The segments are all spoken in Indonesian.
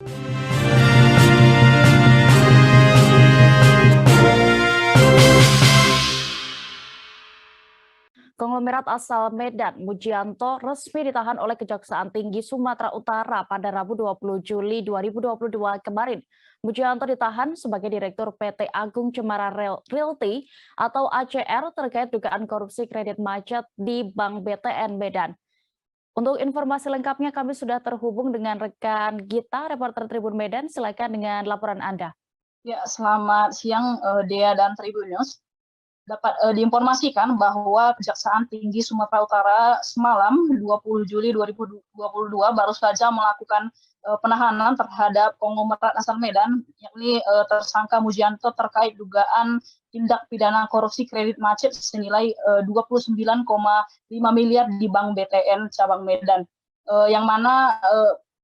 Konglomerat asal Medan, Mujianto, resmi ditahan oleh Kejaksaan Tinggi Sumatera Utara pada Rabu 20 Juli 2022 kemarin. Mujianto ditahan sebagai Direktur PT Agung Cemara Realty atau ACR terkait dugaan korupsi kredit macet di Bank BTN Medan. Untuk informasi lengkapnya kami sudah terhubung dengan rekan Gita, reporter Tribun Medan. Silakan dengan laporan Anda. Ya, selamat siang Dea dan Tribunnews. Dapat diinformasikan bahwa Kejaksaan Tinggi Sumatera Utara semalam 20 Juli 2022 baru saja melakukan penahanan terhadap konglomerat asal Medan, yakni tersangka Mujianto terkait dugaan tindak pidana korupsi kredit macet senilai 29,5 miliar di Bank BTN cabang Medan, yang mana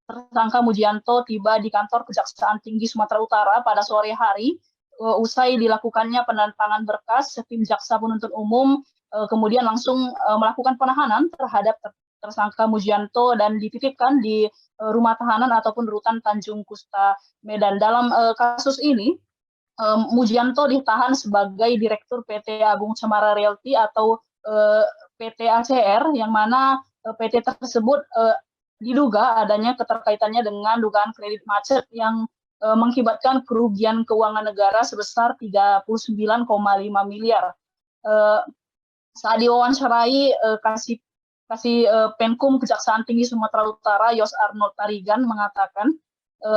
tersangka Mujianto tiba di kantor Kejaksaan Tinggi Sumatera Utara pada sore hari. Usai dilakukannya penandatangan berkas, tim jaksa penuntut umum kemudian langsung melakukan penahanan terhadap tersangka Mujianto dan dititipkan di rumah tahanan ataupun rutan Tanjung Kusta Medan. Dalam kasus ini, Mujianto ditahan sebagai Direktur PT Agung Cemara Realty atau PT ACR, yang mana PT tersebut diduga adanya keterkaitannya dengan dugaan kredit macet yang mengakibatkan kerugian keuangan negara sebesar 39,5 miliar. Saat diwawancarai Kasih Penkum Kejaksaan Tinggi Sumatera Utara Yos Arnold Tarigan mengatakan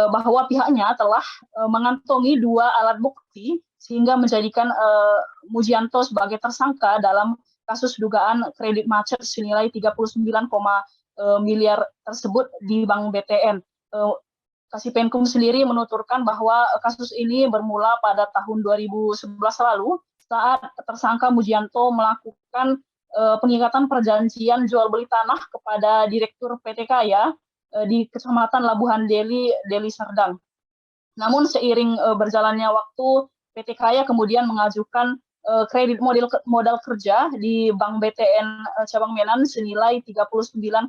bahwa pihaknya telah mengantongi 2 alat bukti sehingga menjadikan Mujianto sebagai tersangka dalam kasus dugaan kredit macet senilai 39, miliar tersebut di Bank BTN. Kasih Penkum sendiri menuturkan bahwa kasus ini bermula pada tahun 2011 lalu saat tersangka Mujianto melakukan pengikatan perjanjian jual beli tanah kepada Direktur PT Kaya di Kecamatan Labuhan Deli Serdang. Namun seiring berjalannya waktu, PT Kaya kemudian mengajukan kredit modal kerja di Bank BTN cabang Medan senilai 39,5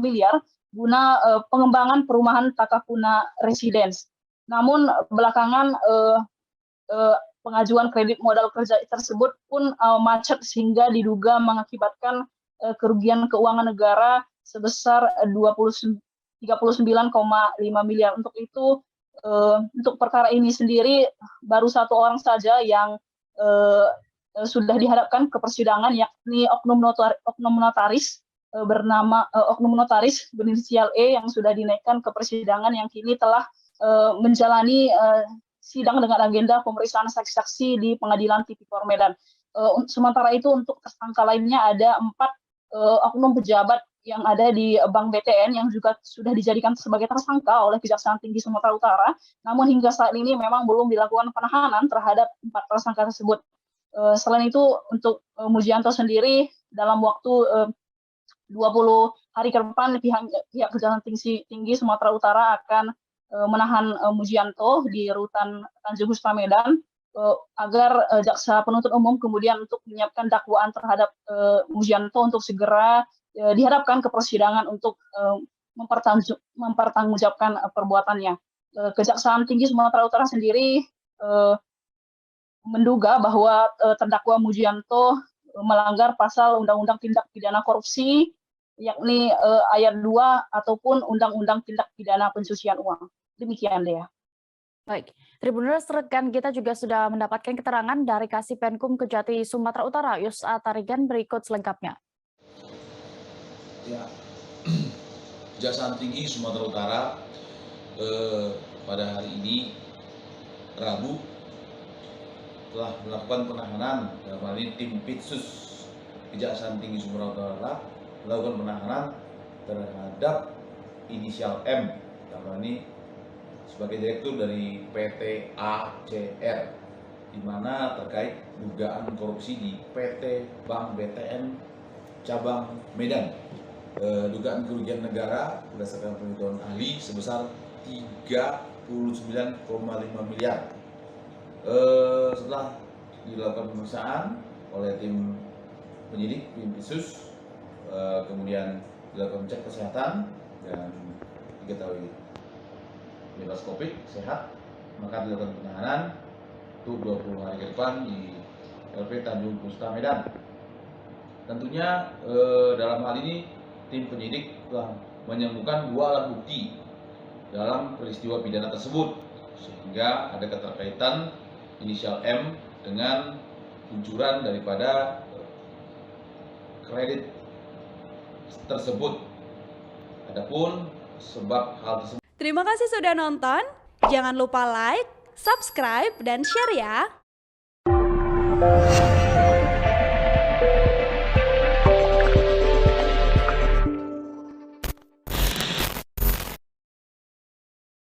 miliar guna pengembangan perumahan Takapuna Residence. Namun belakangan pengajuan kredit modal kerja tersebut pun macet sehingga diduga mengakibatkan kerugian keuangan negara sebesar 39,5 miliar. Untuk itu, untuk perkara ini sendiri baru 1 orang saja yang sudah dihadapkan ke persidangan, yakni oknum notaris bernama oknum notaris berinisial E yang sudah dinaikkan ke persidangan yang kini telah menjalani sidang dengan agenda pemeriksaan saksi-saksi di Pengadilan Tipikor Medan. Sementara itu untuk tersangka lainnya ada 4 oknum pejabat yang ada di Bank BTN yang juga sudah dijadikan sebagai tersangka oleh Kejaksaan Tinggi Sumatera Utara. Namun hingga saat ini memang belum dilakukan penahanan terhadap 4 tersangka tersebut. Selain itu untuk Mujianto sendiri dalam waktu 20 hari ke depan pihak Kejaksaan Tinggi Sumatera Utara akan menahan Mujianto di rutan Tanjung Kusta Medan agar jaksa penuntut umum kemudian untuk menyiapkan dakwaan terhadap Mujianto untuk segera dihadapkan ke persidangan untuk mempertanggungjawabkan perbuatannya. Kejaksaan Tinggi Sumatera Utara sendiri menduga bahwa terdakwa Mujianto melanggar pasal Undang-Undang Tindak Pidana Korupsi, yakni ayat 2 ataupun Undang-Undang Tindak Pidana Pencucian Uang. Demikian, Dea. Baik, Tribuners, rekan kita juga sudah mendapatkan keterangan dari Kasih Penkum Kejati Sumatera Utara, Yos Tarigan, berikut selengkapnya. Ya, Kejaksaan Tinggi Sumatera Utara pada hari ini, Rabu, telah melakukan penahanan, dalam hal ini tim Pitsus Kejaksaan Tinggi Sumatera Utara melakukan penahanan terhadap inisial M, dalam hal ini sebagai direktur dari PT ACR, di mana terkait dugaan korupsi di PT Bank BTN cabang Medan. Dugaan kerugian negara berdasarkan penghitungan ahli sebesar 39,5 miliar. Setelah dilakukan pemeriksaan oleh tim penyidik, tim Pitsus, kemudian dilakukan cek kesehatan dan diketahui bebas COVID, sehat, maka dilakukan penahanan untuk 20 hari ke depan di LP Tanjung Pusta Medan. Tentunya dalam hal ini tim penyidik telah menemukan 2 alat bukti dalam peristiwa pidana tersebut, sehingga ada keterkaitan inisial M dengan kucuran daripada kredit tersebut. Adapun sebab hal tersebut. Terima kasih sudah nonton. Jangan lupa like, subscribe, dan share ya.